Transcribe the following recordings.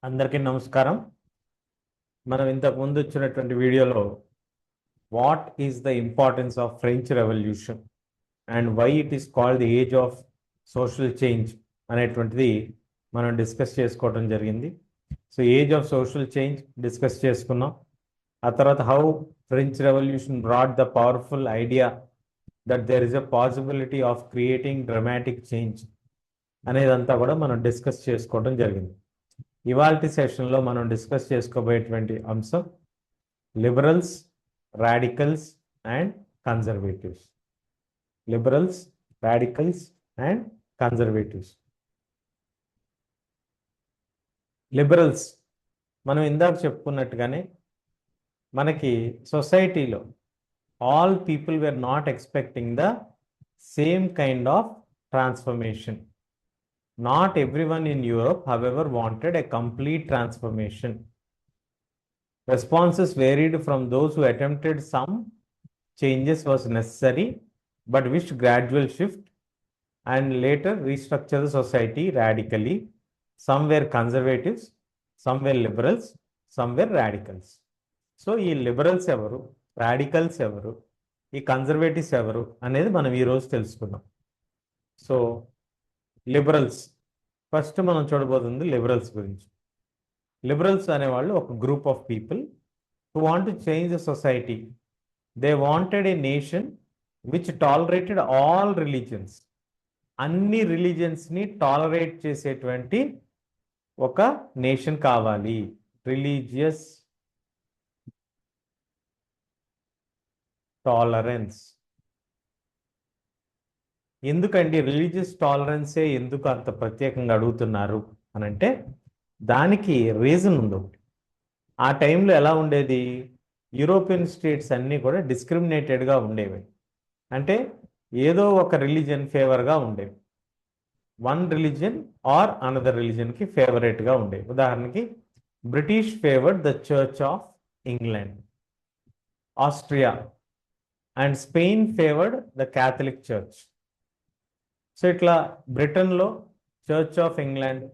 అందరికీ నమస్కారం. మనం ఇంతకు ముందు వచ్చినటువంటి వీడియోలో what is the importance of French revolution and why it is called the age of social change అనేటువంటిది మనం డిస్కస్ చేసుకోవడం జరిగింది. So age of social change discuss చేసుకున్నాం. ఆ తర్వాత how French revolution brought the powerful idea that there is a possibility of creating dramatic change అనేదంతా కూడా మనం డిస్కస్ చేసుకోవడం జరిగింది. ఇవాల్టి సెషన్లో మనం డిస్కస్ చేసుకోబోయేటువంటి అంశం liberals, radicals and conservatives. Liberals, radicals and conservatives. Liberals మనం ఇందాక చెప్పుకున్నట్టుగానే మనకి సొసైటీలో all people were not expecting the same kind of transformation. Not everyone in Europe, however, wanted a complete transformation. Responses varied from those who attempted some changes was necessary, but wished gradual shift and later restructure the society radically. Some were conservatives, some were liberals, some were radicals. So, ఈ liberals ఎవరు, radicals ఎవరు, ఈ conservatives ఎవరు అనేది మనం ఈరోజు తెలుసుకుందాం. So liberals first మనం చూడబోతుంది లిబరల్స్ గురించి. లిబరల్స్ అనేవాళ్ళు ఒక group of people who want to change the society. They wanted a nation which tolerated all religions. అన్ని రిలీజియన్స్ని టాలరేట్ చేసేటువంటి ఒక నేషన్ కావాలి. Religious tolerance. ఎందుకండి రిలీజియస్ టాలరెన్సే ఎందుకు అంత ప్రత్యేకంగా అడుగుతున్నారు అని అంటే దానికి రీజన్ ఉంది ఒకటి. ఆ టైంలో ఎలా ఉండేది, యూరోపియన్ స్టేట్స్ అన్నీ కూడా డిస్క్రిమినేటెడ్గా ఉండేవి. అంటే ఏదో ఒక రిలీజియన్ ఫేవర్గా ఉండేవి. వన్ రిలీజియన్ ఆర్ అనదర్ రిలీజియన్కి ఫేవరెట్గా ఉండేవి. ఉదాహరణకి British favoured the church of England, Austria and Spain favoured the Catholic church. So ఇట్లా బ్రిటన్లో చర్చ్ ఆఫ్ ఇంగ్లాండ్,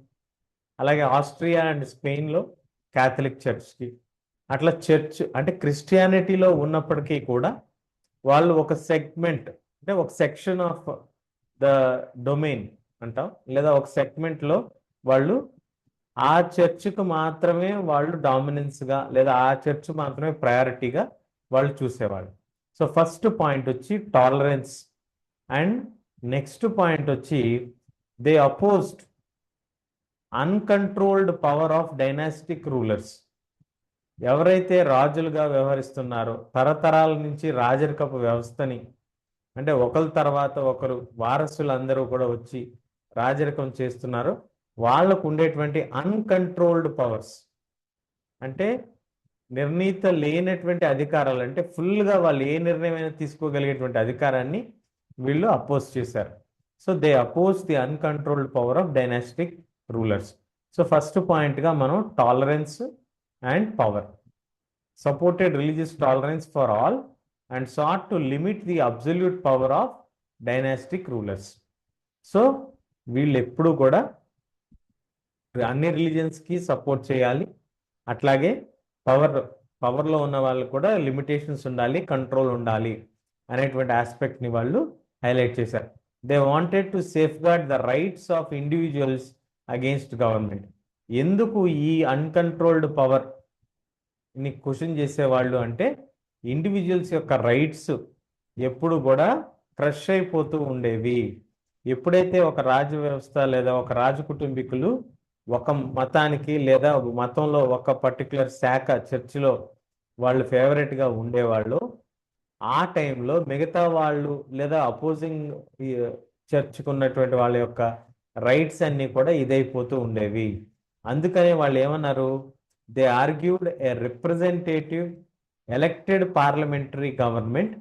అలాగే ఆస్ట్రియా అండ్ స్పెయిన్లో క్యాథలిక్ చర్చ్కి, అట్లా చర్చ్ అంటే క్రిస్టియానిటీలో ఉన్నప్పటికీ కూడా వాళ్ళు ఒక సెగ్మెంట్ అంటే ఒక సెక్షన్ ఆఫ్ ద డొమైన్ అంటాం, లేదా ఒక సెగ్మెంట్లో వాళ్ళు ఆ చర్చ్కు మాత్రమే వాళ్ళు డామినెన్స్గా లేదా ఆ చర్చ్ మాత్రమే ప్రయారిటీగా వాళ్ళు చూసేవాళ్ళు. సో ఫస్ట్ పాయింట్ వచ్చి టాలరెన్స్. అండ్ నెక్స్ట్ పాయింట్ వచ్చి they opposed uncontrolled power of dynastic rulers. ఎవరైతే రాజులుగా వ్యవహరిస్తున్నారో, తరతరాల నుంచి రాజరికపు వ్యవస్థని అంటే ఒకరి తర్వాత ఒకరు వారసులందరూ కూడా వచ్చి రాజరికం చేస్తున్నారో వాళ్ళకు ఉండేటువంటి అన్కంట్రోల్డ్ పవర్స్, అంటే నిర్ణీత లేనటువంటి అధికారాలు, అంటే ఫుల్గా వాళ్ళు ఏ నిర్ణయమైనా తీసుకోగలిగేటువంటి అధికారాన్ని వీళ్ళు అపోజ్ చేశారు. So they oppose the uncontrolled power of dynastic rulers. So first పాయింట్గా మనం tolerance and power. Supported religious tolerance for all and sought to limit the absolute power of dynastic rulers. So వీళ్ళు ఎప్పుడు కూడా అన్ని రిలీజియన్స్కి support చేయాలి, అట్లాగే పవర్లో ఉన్న వాళ్ళు కూడా లిమిటేషన్స్ ఉండాలి, కంట్రోల్ ఉండాలి అనేటువంటి ఆస్పెక్ట్ని వాళ్ళు హైలైట్ చేశారు. They wanted to safeguard the rights of individuals against government. ఎందుకు ఈ అన్కంట్రోల్డ్ పవర్ ని క్వశ్చన్ చేసేవాళ్ళు అంటే ఇండివిజువల్స్ యొక్క రైట్స్ ఎప్పుడు కూడా క్రష్ అయిపోతూ ఉండేవి. ఎప్పుడైతే ఒక రాజ్య వ్యవస్థ లేదా ఒక రాజు కుటుంబీకులు ఒక మతానికి లేదా మతంలో ఒక పర్టికులర్ శాఖ చర్చిలో వాళ్ళు ఫేవరెట్గా ఉండేవాళ్ళు, ఆ టైంలో మిగతా వాళ్ళు లేదా అపోజింగ్ చర్చ్కు ఉన్నటువంటి వాళ్ళ యొక్క రైట్స్ అన్నీ కూడా ఇదైపోతూ ఉండేవి. అందుకనే వాళ్ళు ఏమన్నారు, they argued A representative elected parliamentary government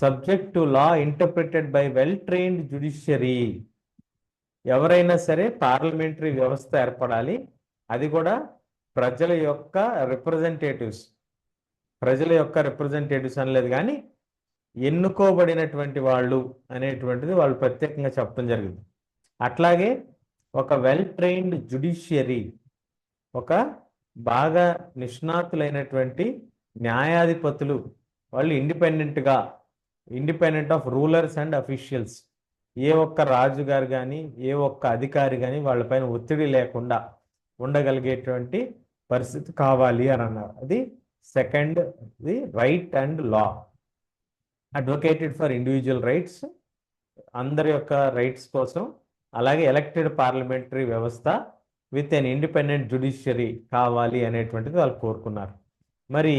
subject to law interpreted by well trained judiciary. ఎవరైనా సరే పార్లమెంటరీ వ్యవస్థ ఏర్పడాలి, అది కూడా ప్రజల యొక్క రిప్రజెంటేటివ్స్ అనలేదు కానీ ఎన్నుకోబడినటువంటి వాళ్ళు అనేటువంటిది వాళ్ళు ప్రత్యేకంగా చెప్పడం జరిగింది. అట్లాగే ఒక వెల్ ట్రైన్డ్ జ్యుడిషియరీ ఒక బాగా నిష్ణాతులైనటువంటి న్యాయాధిపతులు, వాళ్ళు independent of rulers and officials, ఏ ఒక్క రాజుగారు కానీ ఏ ఒక్క అధికారి కానీ వాళ్ళపైన ఒత్తిడి లేకుండా ఉండగలిగేటువంటి పరిస్థితి కావాలి అని అన్నారు. అది second, the right and law. Advocated for individual rights, అందరి యొక్క రైట్స్ కోసం. అలాగే ఎలక్టెడ్ పార్లమెంటరీ వ్యవస్థ విత్ ఎన్ ఇండిపెండెంట్ జుడిషియరీ కావాలి అనేటువంటిది వాళ్ళు కోరుకున్నారు. మరి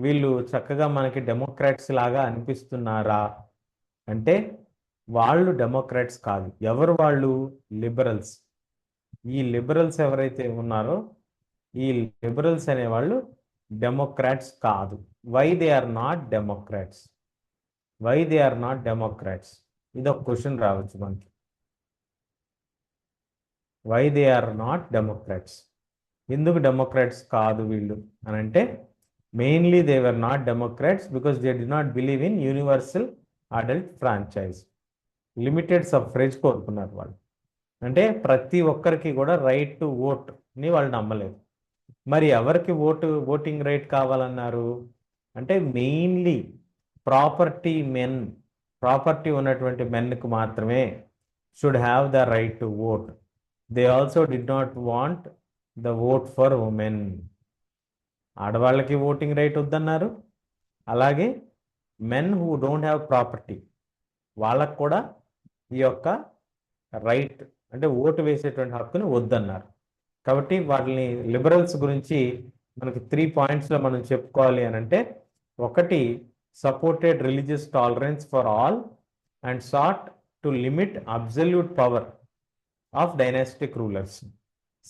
వీళ్ళు చక్కగా మనకి డెమోక్రాట్స్ లాగా అనిపిస్తున్నారా అంటే వాళ్ళు డెమోక్రాట్స్ కాదు. ఎవరు వాళ్ళు? లిబరల్స్. ఈ లిబరల్స్ ఎవరైతే ఉన్నారో ఈ లిబరల్స్ అనేవాళ్ళు డెమోక్రాట్స్ కాదు. Why they are not democrats? Why they are not democrats? ఇది ఒక క్వశ్చన్ రావచ్చు మనకి. Why they are not democrats? ఎందుకు డెమోక్రాట్స్ కాదు వీళ్ళు అని అంటే, mainly they were not democrats because they did not believe in universal adult franchise. Limited suffrage కోరుకున్నారు వాళ్ళు. అంటే ప్రతి ఒక్కరికి కూడా రైట్ టు ఓట్ని వాళ్ళు నమ్మలేదు. మరి ఎవరికి ఓటింగ్ రైట్ కావాలన్నారు అంటే, మెయిన్లీ ప్రాపర్టీ ఉన్నటువంటి మెన్కి మాత్రమే should have the right to vote. They also did not want the vote for women. ఆడవాళ్ళకి ఓటింగ్ రైట్ వద్దన్నారు. అలాగే men who don't have property వాళ్ళకు కూడా ఈ యొక్క రైట్ అంటే ఓటు వేసేటువంటి హక్కుని వద్దన్నారు. కాబట్టి వాటిని లిబరల్స్ గురించి మనకి 3 పాయింట్స్లో మనం చెప్పుకోవాలి అని అంటే, ఒకటి, supported religious tolerance for all and sought to limit absolute power of dynastic rulers.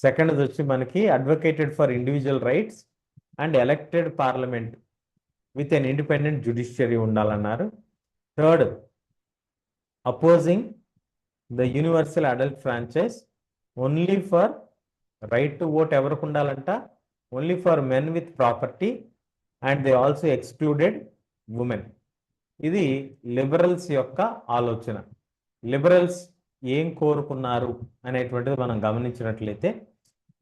Second వచ్చి మనకి advocated for individual rights and elected parliament with an independent judiciary ఉండాలన్నారు. Third, opposing the universal adult franchise only for right to vote ఎవరికి ఉండాలంట? Only for men with property and they also excluded women. ఇది liberals యొక్క ఆలోచన. Liberals ఏం కోరుకున్నారు అనేటువంటిది మనం గమనించినట్లయితే,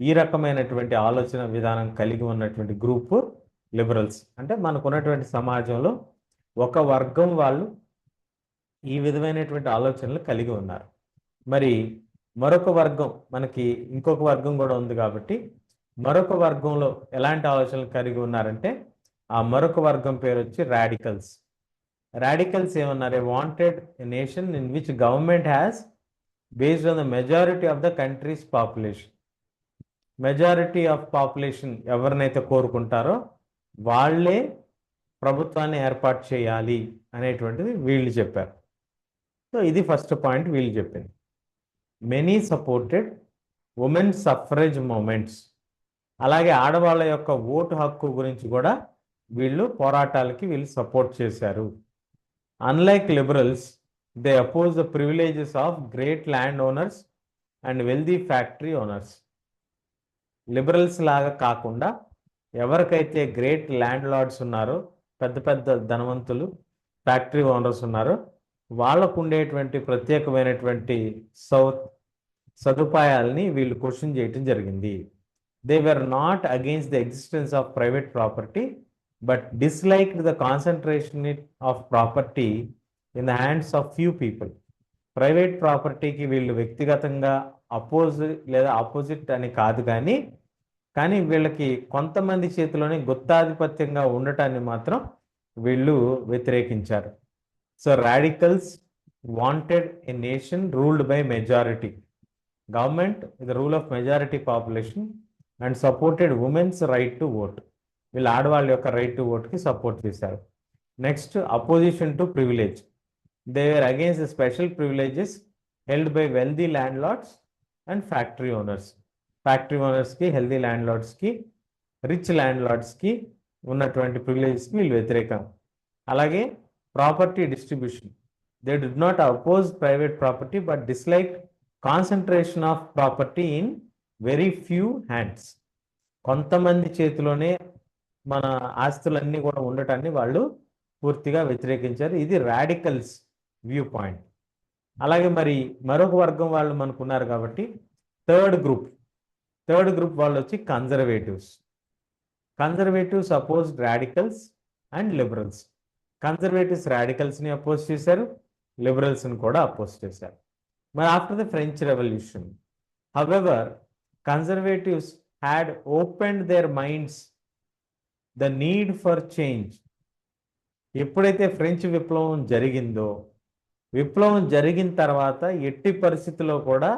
ఈ రకమైనటువంటి ఆలోచన విధానం కలిగి ఉన్నటువంటి గ్రూపు లిబరల్స్. అంటే మనకున్నటువంటి సమాజంలో ఒక వర్గం వాళ్ళు ఈ విధమైనటువంటి ఆలోచనలు కలిగి ఉన్నారు. మరి మరొక వర్గం, మనకి ఇంకొక వర్గం కూడా ఉంది కాబట్టి, మరొక వర్గంలో ఎలాంటి ఆలోచనలు కలిగి ఉన్నారంటే, ఆ మరొక వర్గం పేరు వచ్చి రాడికల్స్. రాడికల్స్ ఏమన్నారు? ఏ wanted a nation in which government has based on the majority of the country's population. Majority of population ఎవరినైతే కోరుకుంటారో వాళ్ళే ప్రభుత్వాన్ని ఏర్పాటు చేయాలి అనేటువంటిది వీళ్ళు చెప్పారు. సో ఇది ఫస్ట్ పాయింట్ వీళ్ళు చెప్పింది. Many supported women suffrage movements. అలాగే ఆడవాళ్ళ యొక్క ఓటు హక్కు గురించి కూడా వీళ్ళు పోరాటాలకి వీళ్ళు సపోర్ట్ చేశారు. Unlike liberals, they oppose the privileges of great land owners and wealthy factory owners. Liberals లాగా కాకుండా ఎవరికైతే గ్రేట్ ల్యాండ్ లార్డ్స్ ఉన్నారో, పెద్ద పెద్ద ధనవంతులు, ఫ్యాక్టరీ ఓనర్స్ ఉన్నారో, వాళ్ళకు ఉండేటువంటి ప్రత్యేకమైనటువంటి సదుపాయాలని వీళ్ళు క్వశ్చన్ చేయటం జరిగింది. They were not against the existence of private property but disliked the concentration of property in the hands of few people. Private ప్రాపర్టీకి వీళ్ళు వ్యక్తిగతంగా ఆపోజిట్ అని కాదు, కానీ వీళ్ళకి కొంతమంది చేతిలోనే గుత్తాధిపత్యంగా ఉండటాన్ని మాత్రం వీళ్ళు వ్యతిరేకించారు. So radicals wanted a nation ruled by majority government, the rule of majority population and supported women's right to vote. వీళ్ళు ఆడవాళ్ళ యొక్క రైట్ టు ఓట్కి సపోర్ట్ చేశారు. Next, opposition to privilege. They were against the special privileges held by wealthy landlords and factory owners. Factory ఓనర్స్కి, healthy land లార్డ్స్కి, rich land లార్డ్స్కి ఉన్నటువంటి ప్రివిలేజెస్కి వీళ్ళు వ్యతిరేకం. అలాగే property distribution. They did not oppose private property but dislike concentration of property in very few hands. కొంతమంది చేతిలోనే మన ఆస్తులన్నీ కూడా ఉండటాన్ని వాళ్ళు పూర్తిగా వ్యతిరేకించారు. ఇది రాడికల్స్ వ్యూ పాయింట్. అలాగే మరి మరొక వర్గం వాళ్ళు మనకున్నారు కాబట్టి, థర్డ్ గ్రూప్ థర్డ్ గ్రూప్ వాళ్ళు వచ్చి conservatives. Conservatives opposed radicals and liberals. Conservatives రాడికల్స్ని అపోజ్ చేశారు, లిబరల్స్ని కూడా అపోజ్ చేశారు. మరి after the French revolution, however, conservatives had opened their minds the need for change. ఎప్పుడైతే ఫ్రెంచ్ విప్లవం జరిగిందో, విప్లవం జరిగిన తర్వాత ఎట్టి పరిస్థితుల్లో కూడా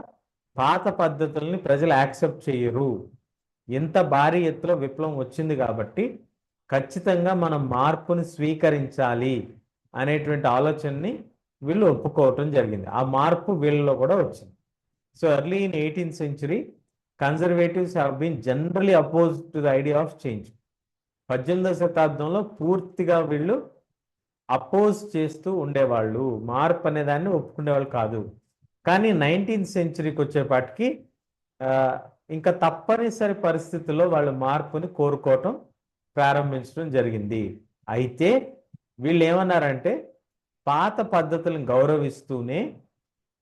పాత పద్ధతుల్ని ప్రజలు యాక్సెప్ట్ చేయరు. ఎంత భారీ ఎత్తులో విప్లవం వచ్చింది కాబట్టి ఖచ్చితంగా మనం మార్పుని స్వీకరించాలి అనేటువంటి ఆలోచనని వీళ్ళు ఒప్పుకోవటం జరిగింది. ఆ మార్పు వీళ్ళలో కూడా వచ్చింది. So early in 18th century, conservatives have been generally oppose to the idea of change. 18వ శతాబ్దంలో పూర్తిగా వీళ్ళు అపోజ్ చేస్తూ ఉండేవాళ్ళు, మార్పు అనే దాన్ని ఒప్పుకునేవాళ్ళు కాదు. కానీ 19th centuryకి వచ్చేపాటికి ఇంకా తప్పనిసరి పరిస్థితుల్లో వాళ్ళు మార్పుని కోరుకోవటం ప్రారంభించడం జరిగింది. అయితే వీళ్ళు ఏమన్నారంటే పాత పద్ధతులను గౌరవిస్తూనే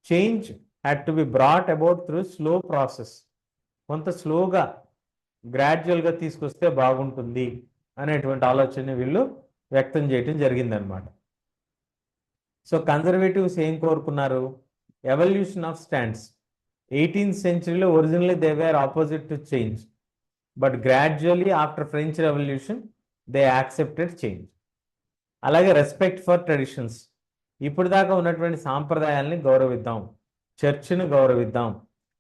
change had to be brought about through slow process. కొంత స్లోగా గ్రాడ్యువల్గా తీసుకొస్తే బాగుంటుంది అనేటువంటి ఆలోచన వీళ్ళు వ్యక్తం చేయటం జరిగిందనమాట. సో కన్జర్వేటివ్స్ ఏం కోరుకున్నారు? Evolution of stands. 18th centuryలో originally they were opposite to change, but gradually after French revolution they accepted change. అలాగే రెస్పెక్ట్ ఫర్ ట్రెడిషన్స్. ఇప్పుడు దాకా ఉన్నటువంటి సాంప్రదాయాల్ని గౌరవిద్దాం, చర్చిని గౌరవిద్దాం,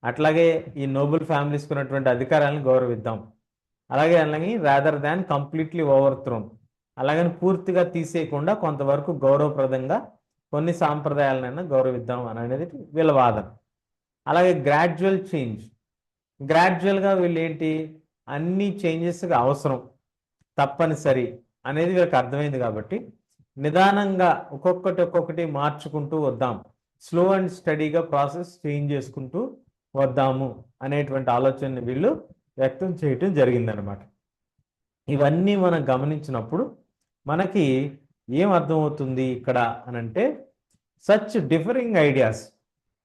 అట్లాగే ఈ నోబుల్ ఫ్యామిలీస్కి ఉన్నటువంటి అధికారాలను గౌరవిద్దాం. అలాగే రాదర్ దాన్ కంప్లీట్లీ ఓవర్థ్రోన్, అలాగని పూర్తిగా తీసేయకుండా కొంతవరకు గౌరవప్రదంగా కొన్ని సాంప్రదాయాలనైనా గౌరవిద్దాం అని అనేది వీళ్ళ వాదన. అలాగే గ్రాడ్యువల్ చేంజ్. గ్రాడ్యువల్గా వీళ్ళు ఏంటి, అన్ని చేంజెస్ అవసరం, తప్పనిసరి అనేది వీళ్ళకి అర్థమైంది కాబట్టి నిదానంగా ఒక్కొక్కటి మార్చుకుంటూ వద్దాం, స్లో అండ్ స్టడీగా ప్రాసెస్ చేంజ్ చేసుకుంటూ వద్దాము అనేటువంటి ఆలోచనని వీళ్ళు వ్యక్తం చేయటం జరిగిందనమాట. ఇవన్నీ మనం గమనించినప్పుడు మనకి ఏం అర్థమవుతుంది ఇక్కడ అనంటే, సచ్ డిఫరింగ్ ఐడియాస్,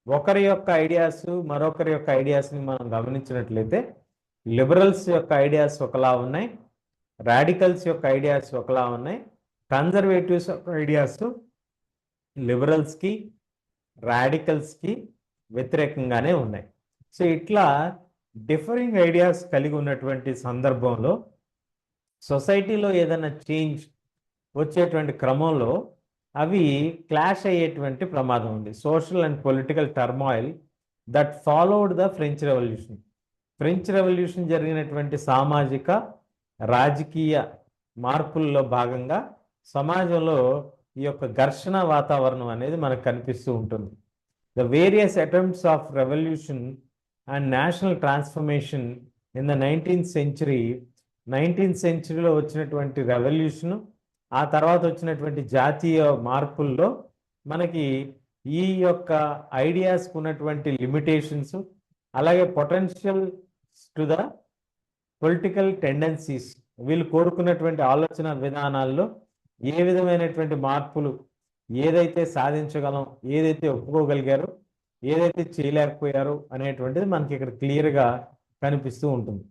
ఒకరి యొక్క ఐడియాస్ మరొకరి యొక్క ఐడియాస్ని మనం గమనించినట్లయితే లిబరల్స్ యొక్క ఐడియాస్ ఒకలా ఉన్నాయి, రాడికల్స్ యొక్క ఐడియాస్ ఒకలా ఉన్నాయి, కన్జర్వేటివ్స్ యొక్క ఐడియాస్ లిబరల్స్కి రాడికల్స్కి వ్యతిరేకంగానే ఉన్నాయి. సో ఇట్లా డిఫరింగ్ ఐడియాస్ కలిగి ఉన్నటువంటి సందర్భంలో సొసైటీలో ఏదైనా చేంజ్ వచ్చేటువంటి క్రమంలో అవి క్లాష్ అయ్యేటువంటి ప్రమాదం ఉంది. Social and political turmoil that followed the French revolution. French revolution జరిగినటువంటి సామాజిక రాజకీయ మార్పుల్లో భాగంగా సమాజంలో ఈ యొక్క ఘర్షణ వాతావరణం అనేది మనకు కనిపిస్తూ ఉంటుంది. The various attempts of revolution and national transformation in the 19th century, 19th centuryలో వచ్చినటువంటి రెవల్యూషను, ఆ తర్వాత వచ్చినటువంటి జాతీయ మార్పుల్లో మనకి ఈ యొక్క ఐడియాస్కి ఉన్నటువంటి లిమిటేషన్స్, అలాగే potential to the political tendencies, వీళ్ళు కోరుకున్నటువంటి ఆలోచన విధానాల్లో ఏ విధమైనటువంటి మార్పులు ఏదైతే సాధించగలం, ఏదైతే ఒప్పుకోగలిగారో, ఏదైతే చేయలేకపోయారో అనేటువంటిది మనకి ఇక్కడ క్లియర్గా కనిపిస్తూ ఉంటుంది.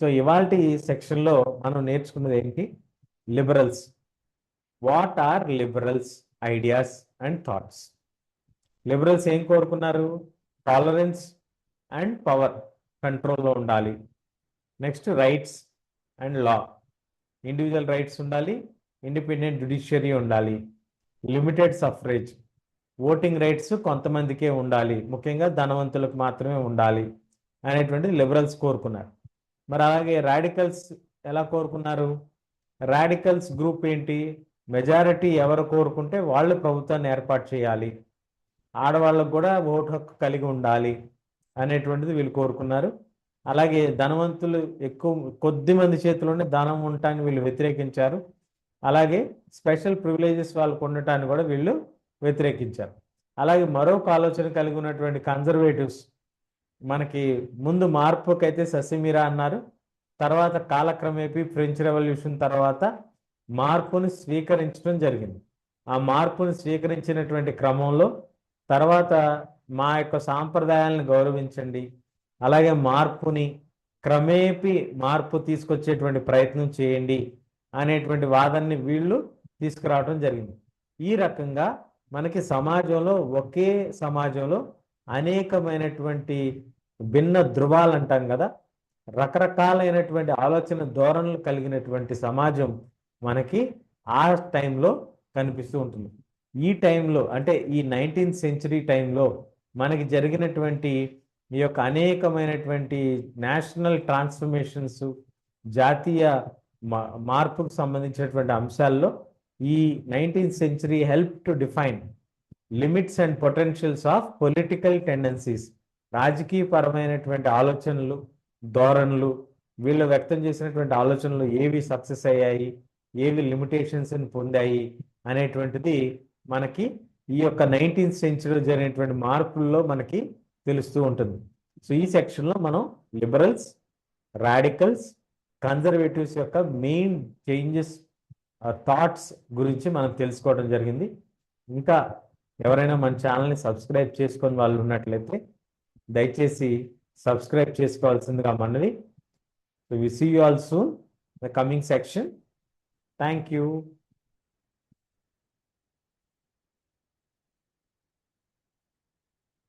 సో ఇవాల్టి సెక్షన్లో మనం నేర్చుకున్నది ఏంటి? Liberals. What are liberals ideas and thoughts? లిబరల్స్ ఏం కోరుకున్నారు? టాలరెన్స్ అండ్ పవర్ కంట్రోల్లో ఉండాలి. Next rights and law, individual rights ఉండాలి, ఇండిపెండెంట్ జ్యుడిషియరీ ఉండాలి, లిమిటెడ్ సఫ్రేజ్, ఓటింగ్ రైట్స్ కొంతమందికే ఉండాలి, ముఖ్యంగా ధనవంతులకు మాత్రమే ఉండాలి అనేటువంటిది లిబరల్స్ కోరుకున్నారు. మరి అలాగే రాడికల్స్ ఎలా కోరుకున్నారు? రాడికల్స్ గ్రూప్ ఏంటి? మెజారిటీ ఎవరు కోరుకుంటే వాళ్ళు ప్రభుత్వాన్ని ఏర్పాటు చేయాలి, ఆడవాళ్ళకు కూడా ఓటు హక్కు కలిగి ఉండాలి అనేటువంటిది వీళ్ళు కోరుకున్నారు. అలాగే ధనవంతులు కొద్ది మంది చేతిలోనే ధనం ఉండటాన్ని వీళ్ళు వ్యతిరేకించారు. అలాగే స్పెషల్ ప్రివిలేజెస్ వాళ్ళకు ఉండటాన్ని కూడా వీళ్ళు వ్యతిరేకించారు. అలాగే మరొక ఆలోచన కలిగి ఉన్నటువంటి కన్జర్వేటివ్స్ మనకి ముందు మార్పుకైతే ససిమిరా అన్నారు, తర్వాత కాలక్రమేపీ ఫ్రెంచ్ రెవల్యూషన్ తర్వాత మార్పుని స్వీకరించడం జరిగింది. ఆ మార్పుని స్వీకరించినటువంటి క్రమంలో తర్వాత మా యొక్క సాంప్రదాయాలను గౌరవించండి, అలాగే మార్పుని క్రమేపీ మార్పు తీసుకొచ్చేటువంటి ప్రయత్నం చేయండి అనేటువంటి వాదనని వీళ్ళు తీసుకురావడం జరిగింది. ఈ రకంగా మనకి సమాజంలో ఒకే సమాజంలో అనేకమైనటువంటి భిన్న ధృవాలు అంటాం కదా, రకరకాలైనటువంటి ఆలోచన ధోరణులు కలిగినటువంటి సమాజం మనకి ఆ టైంలో కనిపిస్తూ ఉంటుంది. ఈ టైంలో అంటే ఈ 19th సెంచరీ టైంలో మనకి జరిగినటువంటి ఈ యొక్క అనేకమైనటువంటి నేషనల్ ట్రాన్స్ఫర్మేషన్స్, జాతీయ మార్పుకు సంబంధించినటువంటి అంశాల్లో ఈ 19th century help to define limits and potentials of political tendencies. రాజకీయపరమైనటువంటి ఆలోచనలు, ధోరణులు, వీళ్ళు వ్యక్తం చేసినటువంటి ఆలోచనలు ఏవి సక్సెస్ అయ్యాయి, ఏవి లిమిటేషన్స్ పొందాయి అనేటువంటిది మనకి ఈ యొక్క 19th సెంచరీలో జరిగినటువంటి మార్పుల్లో మనకి తెలుస్తూ ఉంటుంది. సో ఈ సెక్షన్లో మనం లిబరల్స్, రాడికల్స్, కన్జర్వేటివ్స్ యొక్క మెయిన్ చేంజెస్, థాట్స్ గురించి మనం తెలుసుకోవడం జరిగింది. ఇంకా ఎవరైనా మన ఛానల్ని సబ్స్క్రైబ్ చేసుకొని వాళ్ళు ఉన్నట్లయితే దయచేసి సబ్స్క్రైబ్ చేసుకోవాల్సిందిగా మనవి. So we see you all soon in the coming section. Thank you.